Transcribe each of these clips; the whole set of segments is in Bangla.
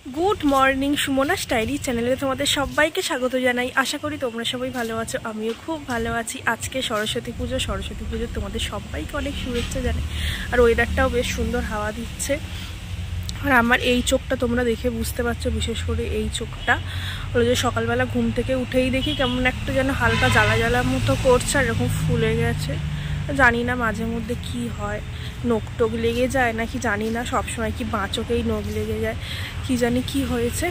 গুড মর্নিং, সুমনা স্টাইলি চ্যানেলে তোমাদের সবাইকে স্বাগত জানাই। আশা করি তোমরা সবাই ভালো আছো, আমিও খুব ভালো আছি। আজকে সরস্বতী পুজো তোমাদের সবাইকে অনেক শুভেচ্ছা জানাই। আর ওয়েদারটাও বেশ সুন্দর, হাওয়া দিচ্ছে। আর আমার এই চোখটা তোমরা দেখে বুঝতে পারছো, বিশেষ করে এই চোখটা হলো যে সকালবেলা ঘুম থেকে উঠেই দেখি কেমন একটা যেন হালকা জ্বালা জ্বালা মতো করছে, আর এরকম ফুলে গেছে। জানি না মাঝে মধ্যে কি হয়, নখ টোক লেগে যায় নাকি জানি না, সবসময় কি বাঁ চোখেই নখ লেগে যায় কি জানি কি হয়েছে,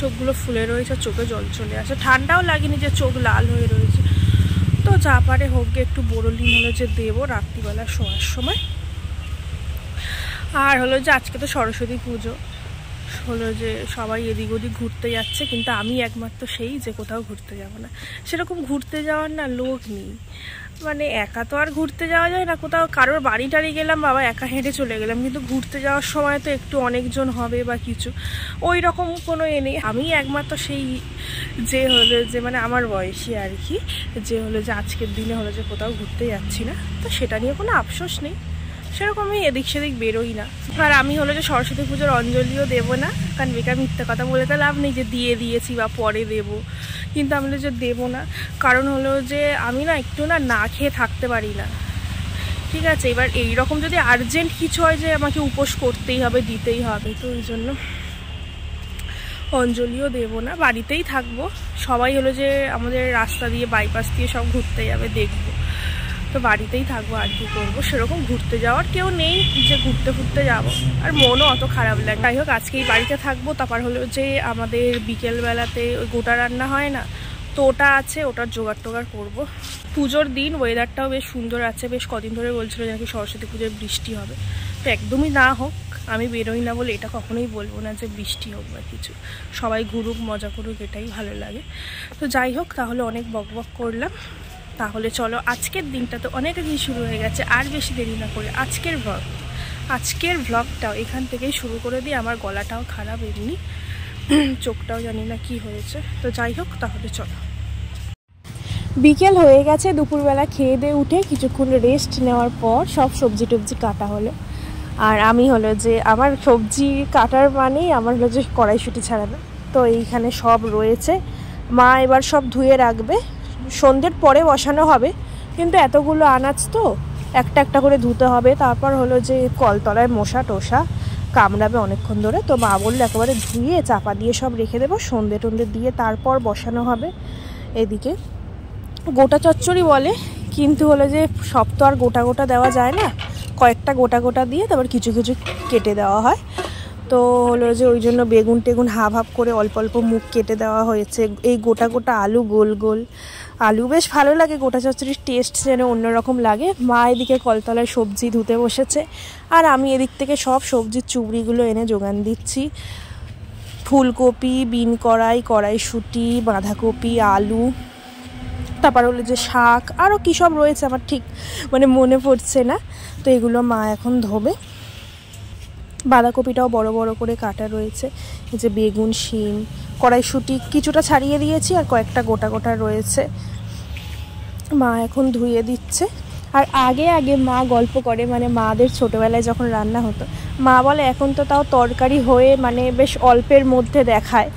চোখগুলো ফুলে রয়েছে, চোখে জল চলে আসে। ঠান্ডাও লাগেনি যে চোখ লাল হয়ে রয়েছে। তো যা পারে হোক গে, একটু বোরোলিন হলো যে দেবো রাত্রিবেলা শোয়ার সময়। আর হলো যে আজকে তো সরস্বতী পুজো, হলো যে সবাই এদিক ওদিক ঘুরতে যাচ্ছে, কিন্তু আমি একমাত্র সেই যে কোথাও ঘুরতে যাব না। সেরকম ঘুরতে যাওয়ার না লোক নেই, মানে একা তো আর ঘুরতে যাওয়া যায় না। কোথাও কারোর বাড়ি টাড়ি গেলাম, বাবা একা হেঁটে চলে গেলাম, কিন্তু ঘুরতে যাওয়ার সময় তো একটু অনেকজন হবে বা কিছু, ওই রকম কোনো নেই। আমি একমাত্র সেই যে হলো যে মানে আমার বয়সী আর কি, যে হলো যে আজকের দিনে হলো যে কোথাও ঘুরতে যাচ্ছি না। তো সেটা নিয়ে কোনো আফসোস নেই, সেরকমই এদিক সেদিক বেরোই না। আর আমি হলো যে সরস্বতী পুজোর অঞ্জলিও দেবো না, কারণ বেকার মিথ্যা কথা বলে তো লাভ নেই যে দিয়ে দিয়েছি বা পরে দেবো। কিন্তু আমি যে দেবো না, কারণ হলো যে আমি না একটু না খেয়ে থাকতে পারি না, ঠিক আছে। এবার এইরকম যদি আর্জেন্ট কিছু হয় যে আমাকে উপোস করতেই হবে, দিতেই হবে, তো ওই জন্য অঞ্জলিও দেবো না, বাড়িতেই থাকবো। সবাই হলো যে আমাদের রাস্তা দিয়ে বাইপাস দিয়ে সব ঘুরতে যাবে, দেখবো, তো বাড়িতেই থাকবো। আর কি করবো, সেরকম ঘুরতে যাওয়ার কেউ নেই যে ঘুরতে যাবো, আর মনও অত খারাপ লাগে। যাই হোক, আজকেই বাড়িতে থাকবো। তারপর হলো যে আমাদের বিকেলবেলাতে ওই গোটা রান্না হয় না, তো ওটা আছে, ওটার জোগাড় টোগাড় করবো। পুজোর দিন ওয়েদারটাও বেশ সুন্দর আছে, বেশ কদিন ধরে বলছিল নাকি সরস্বতী পুজোয় বৃষ্টি হবে। তো একদমই না হোক, আমি বেরোই না বলে এটা কখনোই বলবো না যে বৃষ্টি হোক বা কিছু। সবাই ঘুরুক, মজা করুক, এটাই ভালো লাগে। তো যাই হোক, তাহলে অনেক বকবক করলাম। তাহলে চলো, আজকের দিনটা তো অনেক আগে শুরু হয়ে গেছে, আর বেশি দেরি না করে আজকের ভ্লগটাও এখান থেকেই শুরু করে দিই। আমার গলাটাও খারাপ, এমনি চোখটাও জানি না কি হয়েছে। তো যাই হোক, তাহলে চলো। বিকেল হয়ে গেছে, দুপুরবেলা খেয়ে দিয়ে উঠে কিছুক্ষণ রেস্ট নেওয়ার পর সব সবজি টবজি কাটা হলো। আর আমি হলো যে আমার সবজি কাটার মানেই আমার হলো যে কড়াইশুঁটি ছাড়ানো, তো এইখানে সব রয়েছে। মা এবার সব ধুয়ে রাখবে, সন্ধ্যের পরে বসানো হবে, কিন্তু এতগুলো আনাজ তো একটা একটা করে ধুতে হবে। তারপর হলো যে কলতলায় মশা টোসা কামড়াবে অনেকক্ষণ ধরে, তো মা বললো একেবারে ধুয়ে চাপা দিয়ে সব রেখে দেবো, সন্ধ্যে টন্ধে দিয়ে তারপর বসানো হবে। এদিকে গোটা চচ্চড়ি বলে, কিন্তু হলো যে সব তো আর গোটা গোটা দেওয়া যায় না, কয়েকটা গোটা গোটা দিয়ে তারপর কিছু কিছু কেটে দেওয়া হয়। তো হলো যে ওই জন্য বেগুন টেগুন হাফ হাফ করে অল্প অল্প মুখ কেটে দেওয়া হয়েছে। এই গোটা গোটা আলু, গোল গোল আলু বেশ ভালো লাগে, গোটা চচ্চড়ির টেস্ট যেন অন্যরকম লাগে। মা এদিকে কলতলায় সবজি ধুতে বসেছে, আর আমি এদিক থেকে সব সবজির চুবড়িগুলো এনে জোগান দিচ্ছি। ফুলকপি, বিন কড়াইশুঁটি, বাঁধাকপি, আলু, তারপর হলো যে শাক, আরও কী সব রয়েছে আমার ঠিক মানে মনে পড়ছে না। তো এগুলো মা এখন ধোবে। বাঁধাকপিটাও বড় বড় করে কাটা রয়েছে। এই যে বেগুন, শিম, কড়াইশুঁটি কিছুটা ছাড়িয়ে দিয়েছি, আর কয়েকটা গোটা গোটা রয়েছে, মা এখন ধুয়ে দিচ্ছে। আর আগে মা গল্প করে, মানে মাদের ছোটোবেলায় যখন রান্না হতো, মা বলে এখন তো তাও তরকারি হয়ে মানে বেশ অল্পের মধ্যে দেখায়,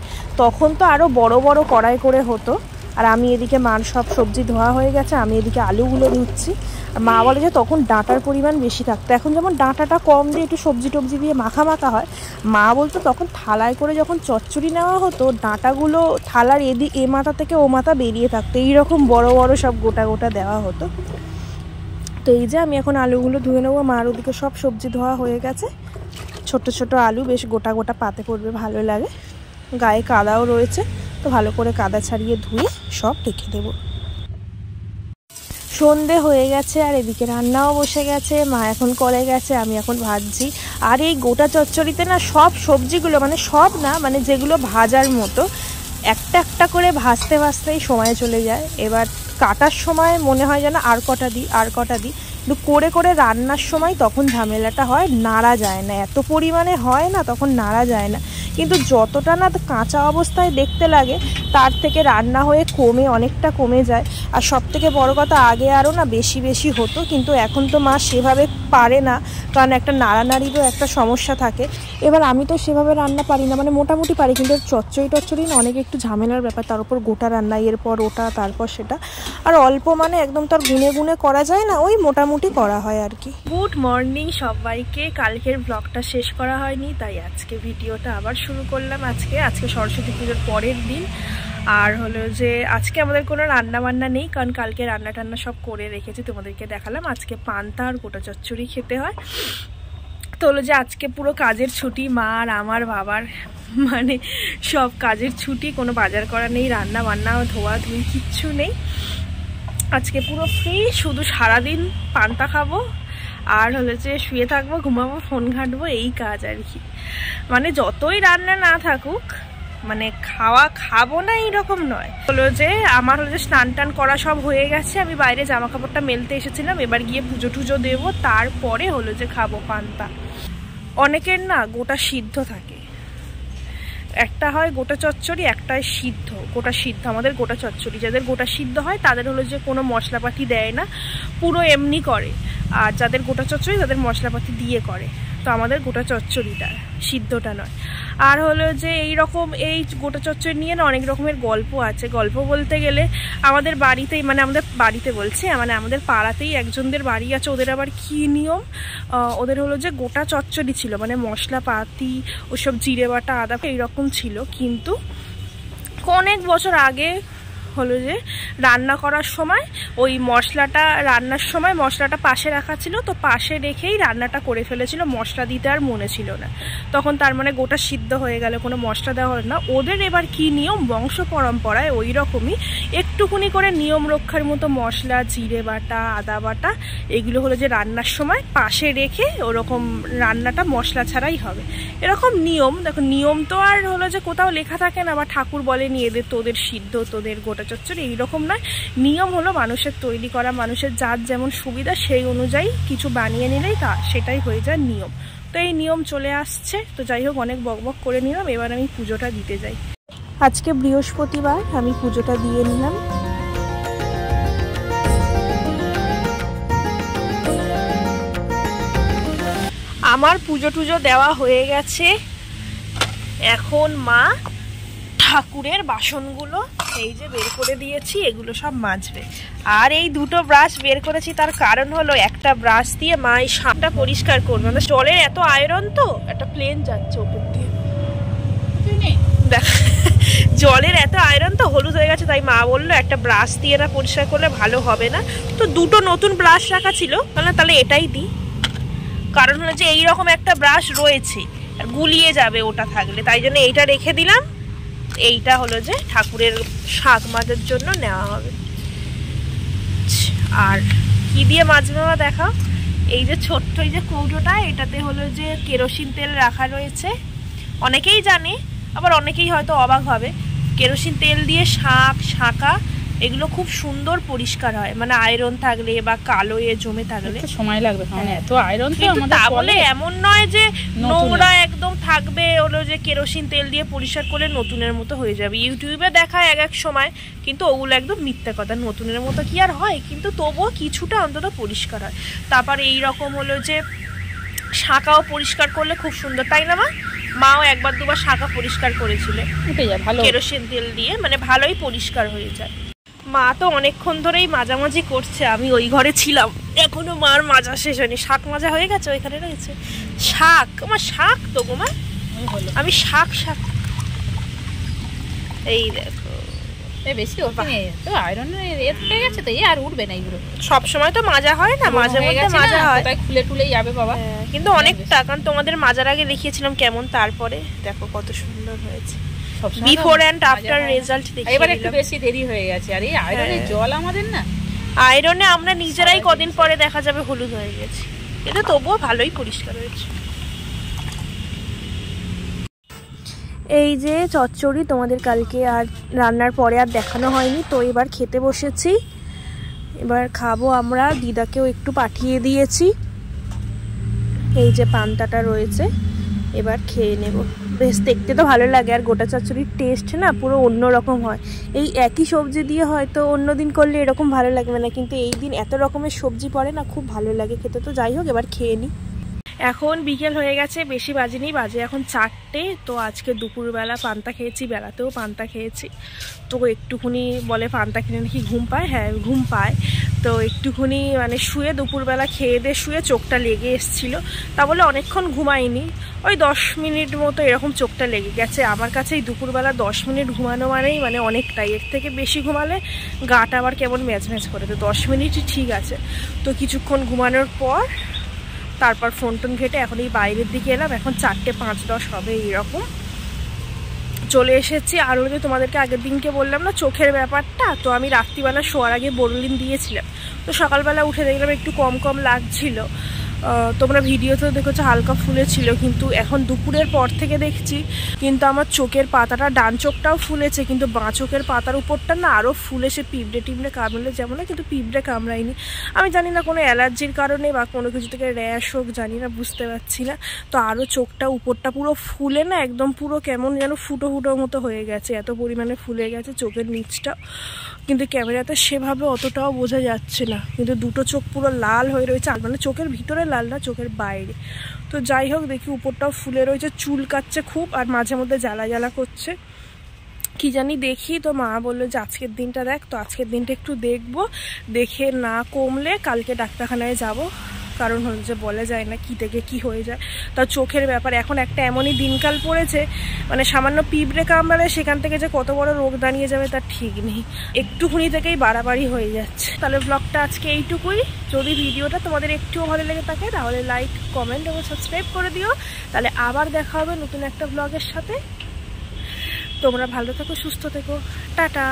তখন তো আরও বড় বড় কড়াই করে হতো। আর আমি এদিকে মার সব সবজি ধোয়া হয়ে গেছে, আমি এদিকে আলুগুলো ধুচ্ছি। আর মা বলে যে তখন ডাঁটার পরিমাণ বেশি থাকতো, এখন যেমন ডাঁটাটা কম দিয়ে একটু সবজি টবজি দিয়ে মাখা হয়। মা বলতো তখন থালায় করে যখন চচ্চড়ি নেওয়া হতো, ডাঁটাগুলো থালার এ মাথা থেকে ও মাথা বেরিয়ে থাকতো, এইরকম বড় বড় সব গোটা গোটা দেওয়া হতো। তো এই যে আমি এখন আলুগুলো ধুয়ে নেবো, মার ওদিকে সব সবজি ধোয়া হয়ে গেছে। ছোট ছোট আলু বেশ গোটা গোটা পাতে পড়বে, ভালো লাগে। গায়ে কাদাও রয়েছে, তো ভালো করে কাদা ছাড়িয়ে ধুয়ে সব রেখে দেবো। সন্ধে হয়ে গেছে, আর এদিকে রান্নাও বসে গেছে। মা এখন করে গেছে, আমি এখন ভাজছি। আর এই গোটা চচ্চড়িতে না সব সবজিগুলো, মানে সব না, মানে যেগুলো ভাজার মতো, একটা একটা করে ভাজতেই সময় চলে যায়। এবার কাটার সময় মনে হয় যেন আর কটা দিই, কিন্তু করে করে রান্নার সময় তখন ঝামেলাটা হয়, নাড়া যায় না, এত পরিমাণে হয় না, তখন নাড়া যায় না। কিন্তু যতটা না কাঁচা অবস্থায় দেখতে লাগে, তার থেকে রান্না হয়ে অনেকটা কমে যায়। আর সব থেকে বড় কথা, আগে আরও না বেশি হতো, কিন্তু এখন তো মা সেভাবে পারে না, কারণ একটা নাড়ানাড়িরও একটা সমস্যা থাকে। এবার আমি তো সেভাবে রান্না পারি না, মানে মোটামুটি পারি, কিন্তু চচ্চড়ি না অনেক একটু ঝামেলার ব্যাপার, তার উপর গোটা রান্না, এরপর ওটা তারপর সেটা, আর অল্প মানে একদম তার গুনে গুনে করা যায় না, ওই মোটামুটি করা হয় আর কি। গুড মর্নিং সবাইকে। কালকের ব্লগটা শেষ করা হয়নি, তাই আজকে ভিডিওটা আবার শুরু করলাম। আজকে সরস্বতী পুজোর পরের দিন, আর হলো যে আজকে আমাদের কোনো রান্না বান্না নেই, কারণ কালকে রান্না টান্না সব করে রেখেছি, তোমাদেরকে দেখালাম। আজকে পান্তা আর গোটা চচ্চড়ি খেতে হয়। তো হলো যে আজকে পুরো কাজের ছুটি, মা আর আমার বাবার, মানে সব কাজের ছুটি, কোনো বাজার করা নেই, রান্না বান্না ধোয়া ধুই কিচ্ছু নেই। আজকে পুরো ফ্রি, শুধু সারাদিন পান্তা খাবো আর হলো যে শুয়ে থাকবো, ঘুমাবো, ফোন ঘাঁটবো, এই কাজ আর কি। মানে যতই রান্না না থাকুক, মানে খাবো না এইরকম নয়। হলো যে আমার হলো যে স্নান টান করা সব হয়ে গেছে, আমি বাইরে জামা কাপড়টা মেলতে এসেছিলাম, এবার গিয়ে পুজো টুজো দেবো, তারপরে হলো যে খাবো পান্তা। অনেকের না গোটা সিদ্ধ থাকে, একটা হয় গোটা চচ্চড়ি, একটা হয় সিদ্ধ, গোটা সিদ্ধ। আমাদের গোটা চচ্চড়ি, যাদের গোটা সিদ্ধ হয় তাদের হলো যে কোনো মশলাপাতি দেয় না, পুরো এমনি করে, আর যাদের গোটা চচ্চড়ি তাদের মশলাপাতি দিয়ে করে। তো আমাদের গোটা চচ্চড়িটা, সিদ্ধটা নয়। আর হলো যে এইরকম এই গোটা চচ্চড়ি নিয়ে না অনেক রকমের গল্প আছে। গল্প বলতে গেলে আমাদের বাড়িতেই, মানে আমাদের বাড়িতে বলছে, মানে আমাদের পাড়াতেই একজনদের বাড়ি আছে, ওদের আবার কী নিয়ম, ওদের হলো যে গোটা চচ্চড়ি ছিল, মানে মশলাপাতি ওসব জিরে বাটা আদা এইরকম ছিল, কিন্তু অনেক বছর আগে হলো যে রান্না করার সময় ওই রান্নার সময় মশলাটা পাশে রাখা ছিল, তো পাশে রেখেই রান্নাটা করে ফেলেছিল, মশলা দিতে আর মনে ছিল না, তখন তার মানে গোটা সিদ্ধ হয়ে গেল, কোনো মশলা দেওয়া হলো না। ওদের এবার কি নিয়ম, বংশ পরম্পরায় ওই রকমই একটুকুনি করে নিয়ম রক্ষার মতো মশলা, জিরে বাটা, আদা বাটা, এগুলো হলো যে রান্নার সময় পাশে রেখে ওরকম রান্নাটা মশলা ছাড়াই হবে, এরকম নিয়ম। দেখো নিয়ম তো আর হলো যে কোথাও লেখা থাকে না, বা ঠাকুর বলেনি এদের তোদের সিদ্ধ, তোদের গোটা চচ্চড়ি, এইরকম নয়। নিয়ম হলো মানুষের তৈরি করা, মানুষের যার যেমন সুবিধা সেই অনুযায়ী কিছু বানিয়ে নিলেই সেটাই হয়ে যায় নিয়ম। তো এই নিয়ম চলে আসছে, তো যাই হোক অনেক বকবক করে নিলাম, এবার আমি পুজোটা দিতে যাই। আজকে বৃহস্পতিবার, আমি পুজোটা দিয়ে নিলাম। আমার পুজো টুজো দেওয়া হয়ে গেছে, এখন মা ঠাকুরের বাসনগুলো এই যে বের করে দিয়েছি, এগুলো সব মাজবে। আর এই দুটো ব্রাশ বের করেছি, তার কারণ হলো একটা ব্রাশ দিয়ে মা এই সাপটা পরিষ্কার করবে, মানে জলের এত আয়রন, তো একটা প্লেন যাচ্ছে উপর দিয়ে, দেখ জলের এত আয়রন তো হলুদ হয়ে গেছে, তাই মা বললো একটা ব্রাশ দিয়ে না পরিষ্কার করলে ভালো হবে না। তো দুটো নতুন ব্রাশ রাখা ছিল, তাহলে এটাই দিই, কারণ হলো যে এইরকম একটা ব্রাশ রয়েছে আর গুলিয়ে যাবে ওটা থাকলে, তাই জন্য এইটা রেখে দিলাম। এইটা হলো যে ঠাকুরের শাক মাজার জন্য নেওয়া হবে। আর কি দিয়ে মাজবে মা দেখা, এই যে ছোট্ট এই যে কৌটোটা, এটাতে হলো যে কেরোসিন তেল রাখা রয়েছে, অনেকেই জানে, আবার অনেকেই হয়তো অবাক হবে। কেরোসিন তেল দিয়ে শাঁকা এগুলো খুব সুন্দর পরিষ্কার হয়, মানে আয়রন থাকলে বা কালো জমে থাকলে সময় লাগবে, এত আয়রন তো আমাদের, তা বলে এমন নয় যে নোংরা একদম থাকবে, হলো যে কেরোসিন তেল দিয়ে পরিষ্কার করলে নতুনের মতো হয়ে যাবে। ইউটিউবে দেখায় এক সময়, কিন্তু ওগুলো একদম মিথ্যা কথা, নতুনের মতো কি আর হয়, কিন্তু তবুও কিছুটা অন্তত পরিষ্কার হয়। তারপর এইরকম হলো যে শাঁকাও পরিষ্কার করলে খুব সুন্দর, তাই না মা? মাও একবার দুবার শাঁকা পরিষ্কার করেছিল কেরোসিন তেল দিয়ে, মানে ভালোই পরিষ্কার হয়ে যায়। মা তো অনেকক্ষণ ধরেই মাঝামাঝি করছে, আমি ওই ঘরে ছিলাম, এখনো মার মাজা শেষ হয়নি। শাক মাজা হয়ে গেছে, ওইখানে রয়েছে শাক, আমার শাক তো গো মা, আমি শাক এই দেখো বেশি তো আয়রন হয়ে গেছে, তো আর উঠবে না, এগুলো সবসময় তো মাজা হয় না, মাঝে মধ্যে মাজা হয়, তাই খুলে টুলে যাবে বাবা। কিন্তু অনেকটা, কারণ তোমাদের মাজার আগে দেখিয়েছিলাম কেমন, তারপরে দেখো কত সুন্দর হয়েছে। বিফোর এন্ড আফটার রেজাল্ট দেখি, এবার একটু বেশি দেরি হয়ে গেছে। আর এই আয়রনের জল আমাদের না, আয়রনে আমরা নিজেরাই কদিন পরে দেখা যাবে হলুদ হয়ে গেছে, এটা তবুও ভালোই পরিষ্কার হয়েছে। এই যে চচ্চড়ি তোমাদের কালকে আর রান্নার পরে আর দেখানো হয়নি, তো এবার খেতে বসেছি, এবার খাবো আমরা। দিদাকেও একটু পাঠিয়ে দিয়েছি, এই যে পান্তাটা রয়েছে, এবার খেয়ে নেব। বেশ দেখতে তো ভালো লাগে, আর গোটা চচ্চড়ির টেস্ট না পুরো অন্য রকম হয়। এই একই সবজি দিয়ে হয়তো অন্য দিন করলে এরকম ভালো লাগবে না, কিন্তু এই দিন এত রকমের সবজি পড়ে না, খুব ভালো লাগে খেতে। তো যাই হোক, এবার খেয়ে নিই। এখন বিকেল হয়ে গেছে, বেশি বাজেনি, বাজে এখন 4টে। তো আজকে দুপুরবেলা পান্তা খেয়েছি, বেলাতেও পান্তা খেয়েছি। তো একটুখানি বলে পান্তা খেলে নাকি ঘুম পায়, হ্যাঁ ঘুম পায়। তো একটুখানি মানে শুয়ে দুপুরবেলা খেয়ে দিয়ে শুয়ে চোখটা লেগে এসেছিলো, তা বলে অনেকক্ষণ ঘুমাইনি, ওই 10 মিনিট মতো এরকম চোখটা লেগে গেছে। আমার কাছে এই দুপুরবেলা 10 মিনিট ঘুমানো মানেই মানে অনেকটাই, এর থেকে বেশি ঘুমালে গাটা আবার কেমন ম্যাচ ম্যাচ করে। তো 10 মিনিটই ঠিক আছে। তো কিছুক্ষণ ঘুমানোর পর তারপর ফোন টোন ঘেটে এখন এই বাইরের দিকে এলাম। এখন 4টে 5-10 হবে এইরকম চলে এসেছি। আর ওই যে তোমাদেরকে আগের দিনকে বললাম না চোখের ব্যাপারটা, তো আমি রাত্রিবেলা শোয়ার আগে বোরোলিন দিয়েছিলাম। তো সকালবেলা উঠে দেখলাম একটু কম কম লাগছিল। তোমরা ভিডিওতেও দেখেছো হালকা ফুলেছিল, কিন্তু এখন দুপুরের পর থেকে দেখছি কিন্তু আমার চোখের পাতাটা, ডান চোখটাও ফুলেছে, কিন্তু বাঁ চোখের পাতার উপরটা না আরও ফুলেছে। পিঁপড়ে টিপড়ে কামড়লে যেমন, কিন্তু পিঁপড়ে কামড়ায়নি। আমি জানি না কোনো অ্যালার্জির কারণে বা কোনো কিছু থেকে র্যাশ হোক, জানি না, বুঝতে পারছি না। তো আরও চোখটা উপরটা পুরো ফুলে না একদম পুরো কেমন যেন ফুটো ফুটো মতো হয়ে গেছে, এত পরিমাণে ফুলে গেছে চোখের নিচটা। কিন্তু ক্যামেরাতে সেভাবে অতটাও বোঝা যাচ্ছে না, কিন্তু দুটো চোখ পুরো লাল হয়ে রয়েছে, মানে চোখের ভিতরে লাল না, চোখের বাইরে। তো যাই হোক, দেখি উপরটাও ফুলে রয়েছে, চুল কাচ্ছে খুব, আর মাঝে মধ্যে জ্বালা জ্বালা করছে, কি জানি দেখি। তো মা বললো যে আজকের দিনটা দেখ। তো আজকের দিনটা একটু দেখবো, দেখে না কমলে কালকে ডাক্তারখানায় যাব, কারণ হলো যে বলা যায় না কি থেকে কি হয়ে যায়। তা চোখের ব্যাপার এখন একটা এমনই দিনকাল পড়েছে, মানে সামান্য পিঁপড়ে কামড়ালে সেখান থেকে যে কত বড় রোগ দাঁড়িয়ে যাবে তার ঠিক নেই, একটুখানি থেকেই বাড়াবাড়ি হয়ে যাচ্ছে। তাহলে ব্লগটা আজকে এইটুকুই। যদি ভিডিওটা তোমাদের একটুও ভালো লেগে থাকে তাহলে লাইক, কমেন্ট এবং সাবস্ক্রাইব করে দিও। তাহলে আবার দেখা হবে নতুন একটা ব্লগের সাথে। তোমরা ভালো থেকো, সুস্থ থেকো, টাটা।